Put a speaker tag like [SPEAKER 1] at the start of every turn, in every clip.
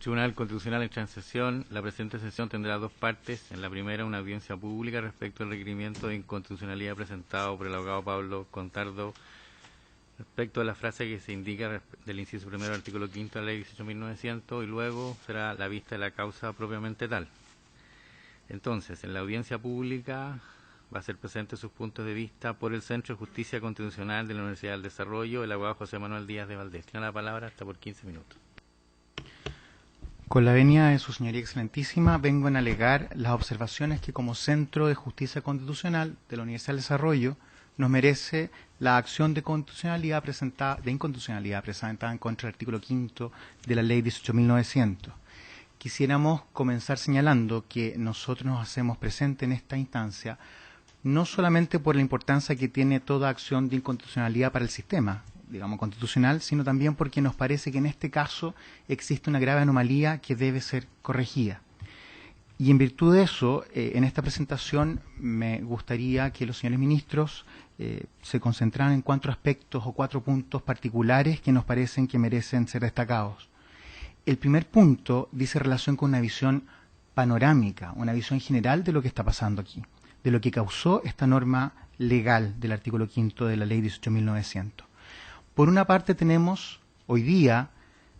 [SPEAKER 1] Tribunal Constitucional entra en sesión. La presente sesión tendrá dos partes. En la primera, una audiencia pública respecto al requerimiento de inconstitucionalidad presentado por el abogado Pablo Contardo respecto a la frase que se indica del inciso primero del artículo 5 de la ley 18.900, y luego será la vista de la causa propiamente tal. Entonces, en la audiencia pública va a ser presente sus puntos de vista por el Centro de Justicia Constitucional de la Universidad del Desarrollo, el abogado José Manuel Díaz de Valdés. Tiene la palabra hasta por 15 minutos.
[SPEAKER 2] Con la venia de su señoría excelentísima, vengo a alegar las observaciones que como Centro de Justicia Constitucional de la Universidad del Desarrollo nos merece la acción de inconstitucionalidad presentada en contra del artículo 5 de la ley 18.900. Quisiéramos comenzar señalando que nosotros nos hacemos presente en esta instancia no solamente por la importancia que tiene toda acción de inconstitucionalidad para el sistema, digamos, constitucional, sino también porque nos parece que en este caso existe una grave anomalía que debe ser corregida. Y en virtud de eso, en esta presentación me gustaría que los señores ministros se concentraran en 4 aspectos o 4 puntos particulares que nos parecen que merecen ser destacados. El primer punto dice relación con una visión panorámica, una visión general de lo que está pasando aquí, de lo que causó esta norma legal del artículo 5 de la ley 18.900. Por una parte tenemos hoy día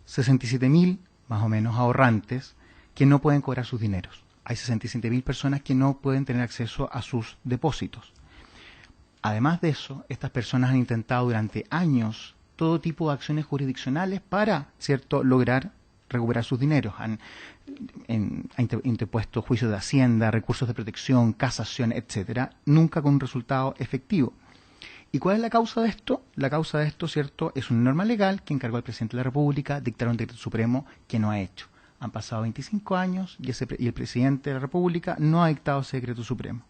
[SPEAKER 2] 67.000 más o menos ahorrantes que no pueden cobrar sus dineros. Hay 67.000 personas que no pueden tener acceso a sus depósitos. Además de eso, estas personas han intentado durante años todo tipo de acciones jurisdiccionales para, ¿cierto?, lograr recuperar sus dineros. Han interpuesto juicios de hacienda, recursos de protección, casación, etcétera, nunca con un resultado efectivo. ¿Y cuál es la causa de esto? La causa de esto, ¿cierto?, es una norma legal que encargó al presidente de la República dictar un decreto supremo que no ha hecho. Han pasado 25 años y el presidente de la República no ha dictado ese decreto supremo.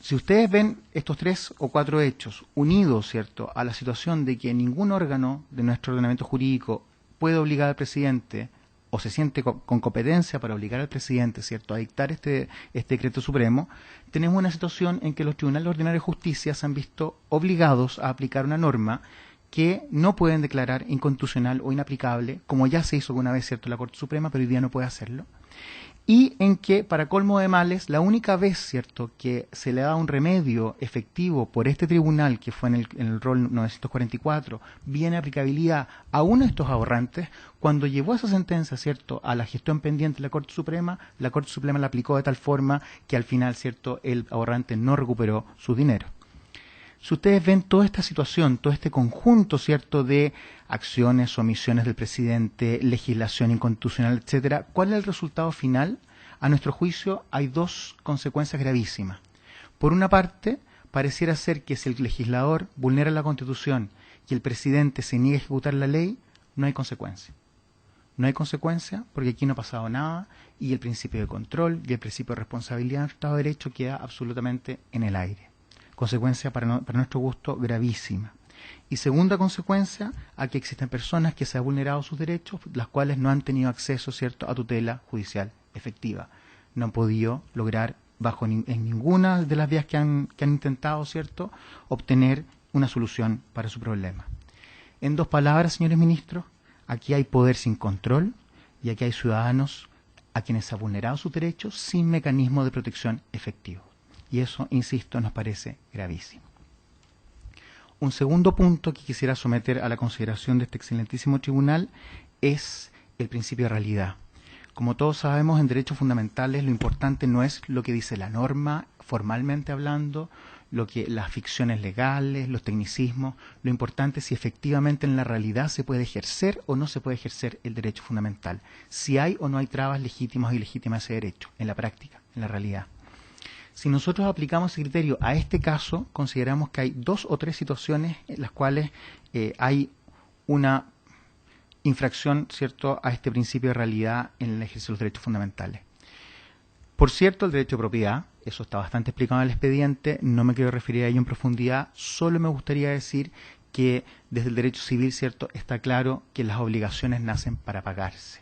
[SPEAKER 2] Si ustedes ven estos 3 o 4 hechos unidos, ¿cierto?, a la situación de que ningún órgano de nuestro ordenamiento jurídico puede obligar al presidente o se siente con competencia para obligar al presidente, ¿cierto?, a dictar este decreto supremo, tenemos una situación en que los tribunales ordinarios de justicia se han visto obligados a aplicar una norma que no pueden declarar inconstitucional o inaplicable, como ya se hizo alguna vez, ¿cierto?, la Corte Suprema, pero hoy día no puede hacerlo. Y en que, para colmo de males, la única vez, ¿cierto?, que se le da un remedio efectivo por este tribunal, que fue en el rol 944, viene aplicabilidad a uno de estos ahorrantes, cuando llevó esa sentencia, ¿cierto?, a la gestión pendiente de la Corte Suprema la aplicó de tal forma que al final, ¿cierto?, el ahorrante no recuperó su dinero. Si ustedes ven toda esta situación, todo este conjunto, ¿cierto?, de acciones, omisiones del presidente, legislación inconstitucional, etcétera, ¿cuál es el resultado final? A nuestro juicio hay 2 consecuencias gravísimas. Por una parte, pareciera ser que si el legislador vulnera la Constitución y el presidente se niega a ejecutar la ley, no hay consecuencia. No hay consecuencia porque aquí no ha pasado nada y el principio de control y el principio de responsabilidad del Estado de Derecho queda absolutamente en el aire. Consecuencia para nuestro gusto gravísima. Y segunda consecuencia, aquí existen personas que se han vulnerado sus derechos, las cuales no han tenido acceso, ¿cierto?, a tutela judicial efectiva. No han podido lograr, en ninguna de las vías que han intentado, ¿cierto?, obtener una solución para su problema. En 2 palabras, señores ministros, aquí hay poder sin control y aquí hay ciudadanos a quienes se han vulnerado sus derechos sin mecanismo de protección efectivo. Y eso, insisto, nos parece gravísimo. Un segundo punto que quisiera someter a la consideración de este excelentísimo tribunal es el principio de realidad. Como todos sabemos, en derechos fundamentales lo importante no es lo que dice la norma, formalmente hablando, las ficciones legales, los tecnicismos. Lo importante es si efectivamente en la realidad se puede ejercer o no se puede ejercer el derecho fundamental. Si hay o no hay trabas legítimas o ilegítimas a ese derecho, en la práctica, en la realidad. Si nosotros aplicamos ese criterio a este caso, consideramos que hay 2 o 3 situaciones en las cuales hay una infracción, ¿cierto?, a este principio de realidad en el ejercicio de los derechos fundamentales. Por cierto, el derecho de propiedad, eso está bastante explicado en el expediente, no me quiero referir a ello en profundidad, solo me gustaría decir que desde el derecho civil, ¿cierto?, está claro que las obligaciones nacen para pagarse.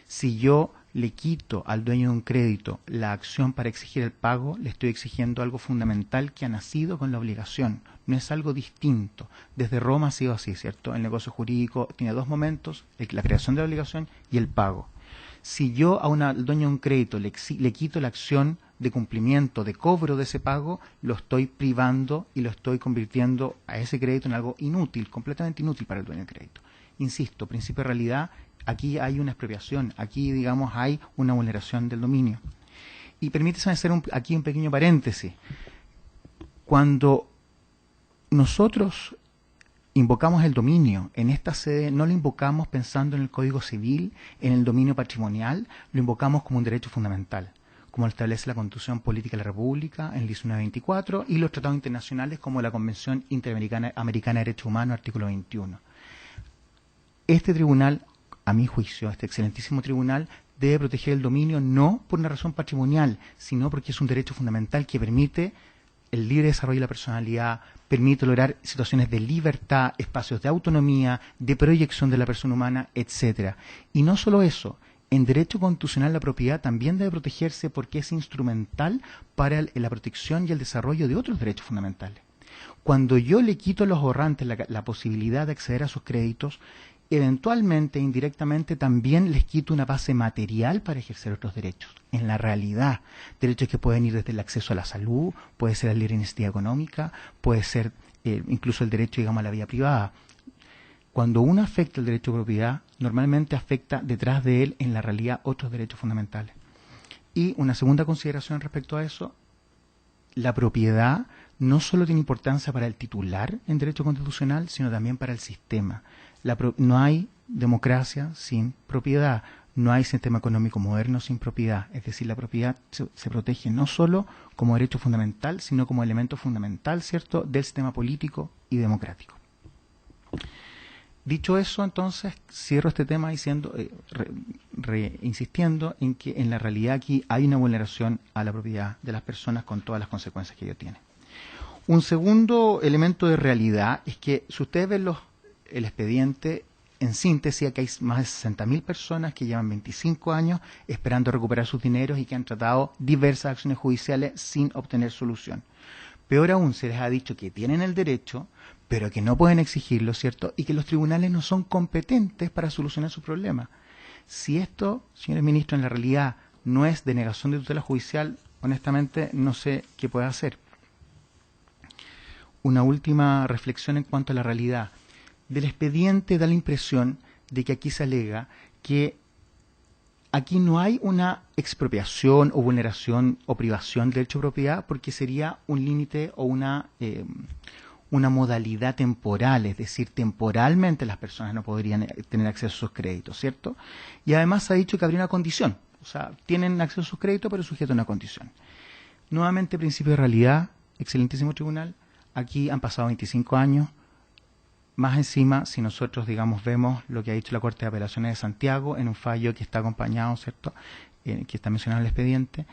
[SPEAKER 2] Si yo le quito al dueño de un crédito la acción para exigir el pago, le estoy exigiendo algo fundamental que ha nacido con la obligación. no es algo distinto. Desde Roma ha sido así, ¿cierto? El negocio jurídico tiene dos momentos, la creación de la obligación y el pago. Si yo al dueño de un crédito le quito la acción de cumplimiento, de cobro de ese pago, lo estoy privando y lo estoy convirtiendo a ese crédito en algo inútil, completamente inútil para el dueño del crédito. Insisto, principio de realidad, aquí hay una expropiación, aquí, digamos, hay una vulneración del dominio. Y permítame hacer aquí un pequeño paréntesis. Cuando nosotros invocamos el dominio, en esta sede no lo invocamos pensando en el Código Civil, en el dominio patrimonial, lo invocamos como un derecho fundamental, como lo establece la Constitución Política de la República en el 1924 y los tratados internacionales como la Convención Interamericana de Derechos Humanos, artículo 21. Este tribunal, a mi juicio, este excelentísimo tribunal, debe proteger el dominio no por una razón patrimonial, sino porque es un derecho fundamental que permite el libre desarrollo de la personalidad, permite lograr situaciones de libertad, espacios de autonomía, de proyección de la persona humana, etcétera. Y no solo eso, en derecho constitucional la propiedad también debe protegerse porque es instrumental para la protección y el desarrollo de otros derechos fundamentales. Cuando yo le quito a los ahorrantes la posibilidad de acceder a sus créditos, eventualmente, indirectamente, también les quito una base material para ejercer otros derechos. En la realidad, derechos que pueden ir desde el acceso a la salud, puede ser la libre iniciativa económica, puede ser incluso el derecho, digamos, a la vida privada. Cuando uno afecta el derecho de propiedad, normalmente afecta detrás de él, en la realidad, otros derechos fundamentales. Y una segunda consideración respecto a eso, la propiedad no solo tiene importancia para el titular en derecho constitucional, sino también para el sistema. No hay democracia sin propiedad, no hay sistema económico moderno sin propiedad. Es decir, la propiedad se protege no solo como derecho fundamental, sino como elemento fundamental, ¿cierto?, del sistema político y democrático. Dicho eso, entonces, cierro este tema diciendo, insistiendo en que en la realidad aquí hay una vulneración a la propiedad de las personas con todas las consecuencias que ello tiene. Un segundo elemento de realidad es que si ustedes ven el expediente, en síntesis, aquí hay más de 60.000 personas que llevan 25 años esperando recuperar sus dineros y que han tratado diversas acciones judiciales sin obtener solución. Peor aún, se les ha dicho que tienen el derecho, pero que no pueden exigirlo, ¿cierto? Y que los tribunales no son competentes para solucionar su problema. Si esto, señores ministros, en la realidad no es denegación de tutela judicial, honestamente no sé qué puede hacer. Una última reflexión en cuanto a la realidad. Del expediente da la impresión de que aquí se alega que aquí no hay una expropiación o vulneración o privación del derecho de propiedad porque sería un límite o una modalidad temporal, es decir, temporalmente las personas no podrían tener acceso a sus créditos, ¿cierto? Y además se ha dicho que habría una condición, o sea, tienen acceso a sus créditos pero sujeto a una condición. Nuevamente, principio de realidad, excelentísimo tribunal, aquí han pasado 25 años. Más encima, si nosotros, digamos, vemos lo que ha dicho la Corte de Apelaciones de Santiago en un fallo que está acompañado, ¿cierto?, que está mencionado en el expediente,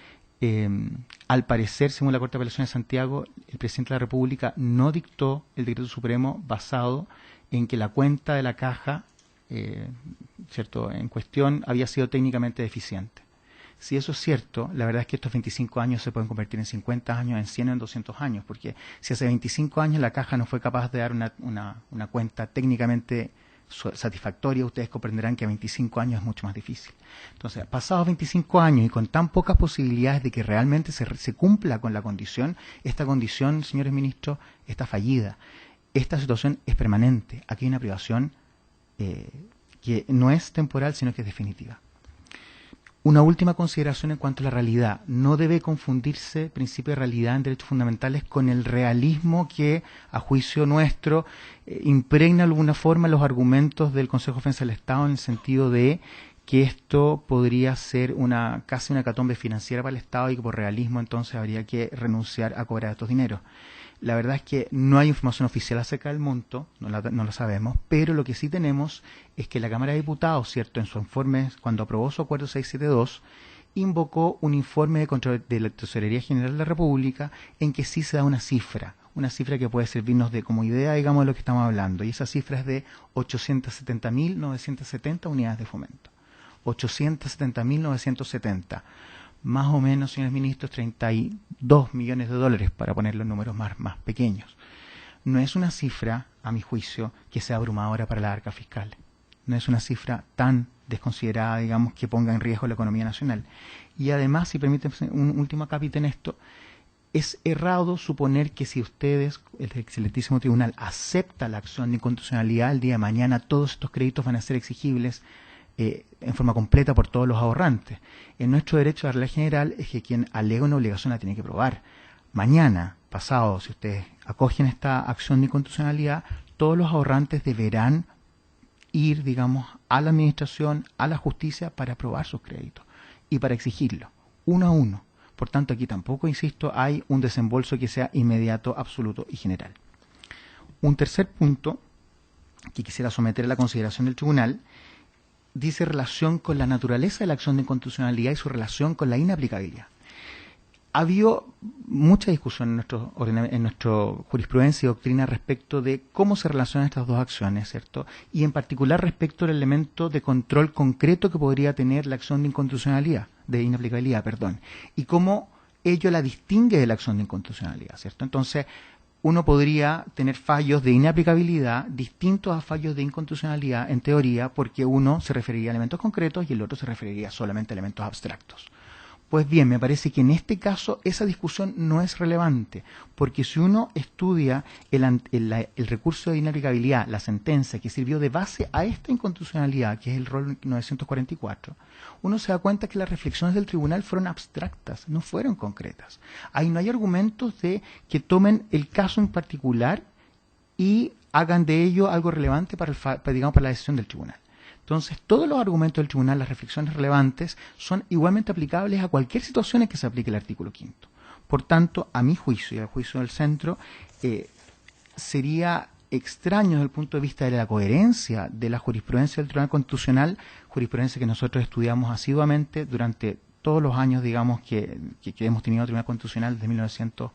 [SPEAKER 2] al parecer, según la Corte de Apelaciones de Santiago, el presidente de la República no dictó el decreto supremo basado en que la cuenta de la caja, ¿cierto?, en cuestión había sido técnicamente deficiente. Si eso es cierto, la verdad es que estos 25 años se pueden convertir en 50 años, en 100 o en 200 años, porque si hace 25 años la caja no fue capaz de dar una cuenta técnicamente satisfactoria, ustedes comprenderán que a 25 años es mucho más difícil. Entonces, pasados 25 años y con tan pocas posibilidades de que realmente se cumpla con la condición, esta condición, señores ministros, está fallida. Esta situación es permanente. Aquí hay una privación que no es temporal, sino que es definitiva. Una última consideración en cuanto a la realidad. No debe confundirse principio de realidad en derechos fundamentales con el realismo que, a juicio nuestro, impregna de alguna forma los argumentos del Consejo de Defensa del Estado en el sentido de que esto podría ser casi una hecatombe financiera para el Estado y que por realismo entonces habría que renunciar a cobrar estos dineros. La verdad es que no hay información oficial acerca del monto, no lo sabemos, pero lo que sí tenemos es que la Cámara de Diputados, ¿cierto?, en su informe, cuando aprobó su acuerdo 672, invocó un informe de la Tesorería General de la República en que sí se da una cifra que puede servirnos como idea, digamos, de lo que estamos hablando, y esa cifra es de 870.970 unidades de fomento. 870.970. Más o menos, señores ministros, 32 millones de dólares, para poner los números más pequeños. no es una cifra, a mi juicio, que sea abrumadora para las arcas fiscales. No es una cifra tan desconsiderada, digamos, que ponga en riesgo la economía nacional. Y además, si permiten un último acápite en esto, es errado suponer que si ustedes, el excelentísimo tribunal, acepta la acción de inconstitucionalidad, el día de mañana todos estos créditos van a ser exigibles en forma completa por todos los ahorrantes. En nuestro derecho de regla general es que quien alega una obligación la tiene que probar. Mañana, pasado, si ustedes acogen esta acción de inconstitucionalidad, todos los ahorrantes deberán ir, digamos, a la administración, a la justicia para probar sus créditos y para exigirlo, uno a uno. Por tanto, aquí tampoco, insisto, hay un desembolso que sea inmediato, absoluto y general. Un tercer punto que quisiera someter a la consideración del tribunal dice relación con la naturaleza de la acción de inconstitucionalidad y su relación con la inaplicabilidad. Ha habido mucha discusión en nuestra jurisprudencia y doctrina respecto de cómo se relacionan estas dos acciones, ¿cierto? Y en particular respecto al elemento de control concreto que podría tener la acción de inconstitucionalidad, de inaplicabilidad, perdón, y cómo ello la distingue de la acción de inconstitucionalidad, ¿cierto? Entonces, uno podría tener fallos de inaplicabilidad distintos a fallos de inconstitucionalidad en teoría, porque uno se referiría a elementos concretos y el otro se referiría solamente a elementos abstractos. Pues bien, me parece que en este caso esa discusión no es relevante, porque si uno estudia el recurso de inaplicabilidad, la sentencia que sirvió de base a esta inconstitucionalidad, que es el rol 944, uno se da cuenta que las reflexiones del tribunal fueron abstractas, no fueron concretas. Ahí no hay argumentos de que tomen el caso en particular y hagan de ello algo relevante para la decisión del tribunal. Entonces, todos los argumentos del tribunal, las reflexiones relevantes, son igualmente aplicables a cualquier situación en que se aplique el artículo 5. Por tanto, a mi juicio y al juicio del centro, sería extraño desde el punto de vista de la coherencia de la jurisprudencia del Tribunal Constitucional, jurisprudencia que nosotros estudiamos asiduamente durante todos los años, digamos, que hemos tenido el Tribunal Constitucional desde 1900,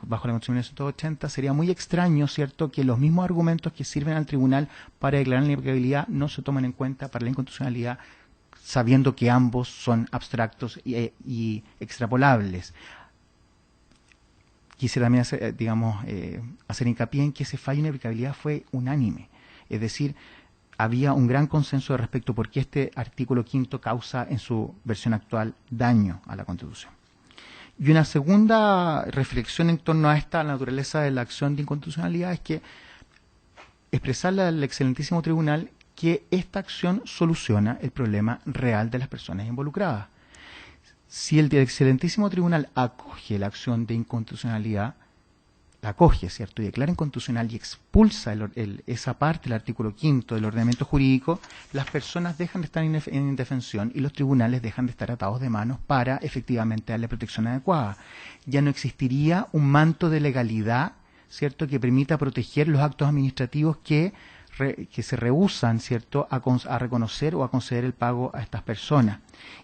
[SPEAKER 2] bajo la Constitución de 1980, sería muy extraño, ¿cierto?, que los mismos argumentos que sirven al tribunal para declarar la inaplicabilidad no se tomen en cuenta para la inconstitucionalidad, sabiendo que ambos son abstractos y extrapolables. Quisiera también hacer, hacer hincapié en que ese fallo de inaplicabilidad fue unánime, es decir, había un gran consenso de respecto por qué este artículo 5 causa en su versión actual daño a la Constitución. Y una segunda reflexión en torno a esta naturaleza de la acción de inconstitucionalidad es que expresarle al excelentísimo tribunal que esta acción soluciona el problema real de las personas involucradas. Si el excelentísimo tribunal acoge la acción de inconstitucionalidad, la acoge, ¿cierto?, y declara inconstitucional y expulsa esa parte del artículo 5 del ordenamiento jurídico, las personas dejan de estar en indefensión y los tribunales dejan de estar atados de manos para efectivamente darle protección adecuada. Ya no existiría un manto de legalidad, ¿cierto?, que permita proteger los actos administrativos que se rehúsan, ¿cierto?, a reconocer o a conceder el pago a estas personas.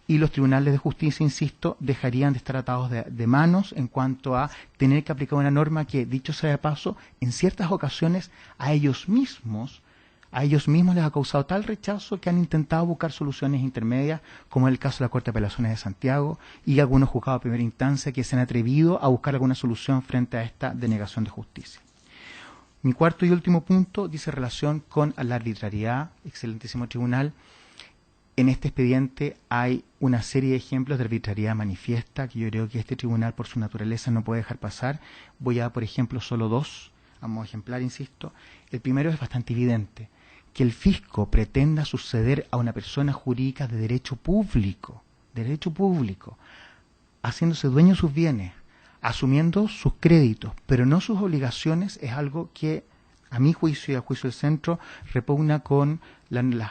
[SPEAKER 2] Y los tribunales de justicia, insisto, dejarían de estar atados de manos en cuanto a tener que aplicar una norma que, dicho sea de paso, en ciertas ocasiones a ellos mismos les ha causado tal rechazo que han intentado buscar soluciones intermedias, como es el caso de la Corte de Apelaciones de Santiago y algunos juzgados de primera instancia que se han atrevido a buscar alguna solución frente a esta denegación de justicia. Mi cuarto y último punto dice relación con la arbitrariedad, excelentísimo tribunal. En este expediente hay una serie de ejemplos de arbitrariedad manifiesta que yo creo que este tribunal por su naturaleza no puede dejar pasar. Voy a dar, por ejemplo, solo dos, a modo ejemplar, insisto. El primero es bastante evidente, que el fisco pretenda suceder a una persona jurídica de derecho público, haciéndose dueño de sus bienes, asumiendo sus créditos, pero no sus obligaciones, es algo que, a mi juicio y a juicio del centro, repugna con el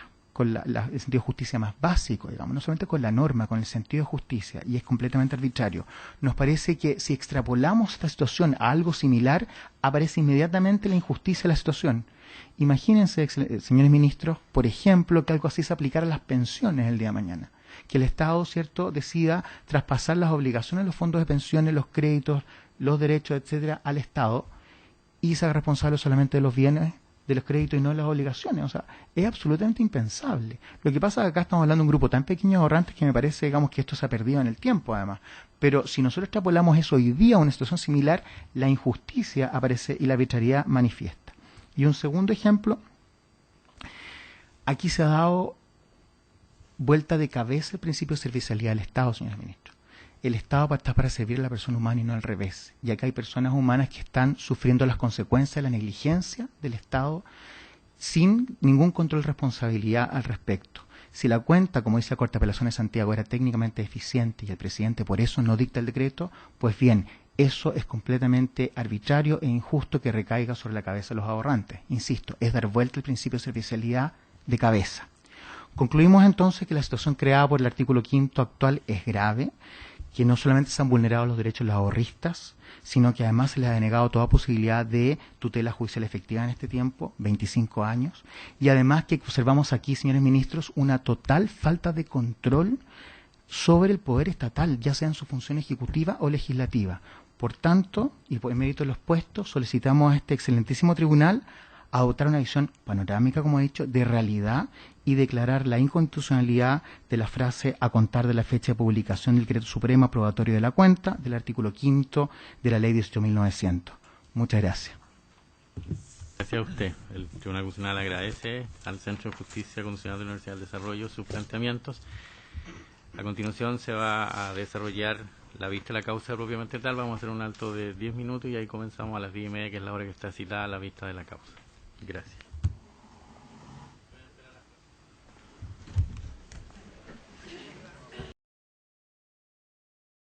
[SPEAKER 2] sentido de justicia más básico, digamos, no solamente con la norma, con el sentido de justicia, y es completamente arbitrario. Nos parece que si extrapolamos esta situación a algo similar, aparece inmediatamente la injusticia de la situación. Imagínense, señores ministros, por ejemplo, que algo así se aplicara a las pensiones el día de mañana. Que el Estado, ¿cierto?, decida traspasar las obligaciones, los fondos de pensiones, los créditos, los derechos, etcétera, al Estado y se haga responsable solamente de los bienes de los créditos y no de las obligaciones. O sea, es absolutamente impensable. Lo que pasa es que acá estamos hablando de un grupo tan pequeño de ahorrantes que me parece, digamos, que esto se ha perdido en el tiempo, además. Pero si nosotros extrapolamos eso hoy día a una situación similar, la injusticia aparece y la arbitrariedad manifiesta. Y un segundo ejemplo, aquí se ha dado vuelta de cabeza el principio de servicialidad del Estado, señores ministros. El Estado está para servir a la persona humana y no al revés. Y acá hay personas humanas que están sufriendo las consecuencias de la negligencia del Estado sin ningún control de responsabilidad al respecto. Si la cuenta, como dice la Corte de Apelaciones de Santiago, era técnicamente eficiente y el presidente por eso no dicta el decreto, pues bien, eso es completamente arbitrario e injusto que recaiga sobre la cabeza de los ahorrantes. Insisto, es dar vuelta el principio de servicialidad de cabeza. Concluimos entonces que la situación creada por el artículo 5 actual es grave, que no solamente se han vulnerado los derechos de los ahorristas, sino que además se les ha denegado toda posibilidad de tutela judicial efectiva en este tiempo, 25 años, y además que observamos aquí, señores ministros, una total falta de control sobre el poder estatal, ya sea en su función ejecutiva o legislativa. Por tanto, y por mérito de los puestos, solicitamos a este excelentísimo tribunal adoptar una visión panorámica, como he dicho, de realidad y declarar la inconstitucionalidad de la frase a contar de la fecha de publicación del decreto supremo aprobatorio de la cuenta del artículo 5 de la ley 18.900. Muchas gracias.
[SPEAKER 1] Gracias a usted. El Tribunal Constitucional agradece al Centro de Justicia Constitucional de la Universidad del Desarrollo sus planteamientos. A continuación se va a desarrollar la vista de la causa propiamente tal. Vamos a hacer un alto de 10 minutos y ahí comenzamos a las 10:30, que es la hora que está citada la vista de la causa. Gracias.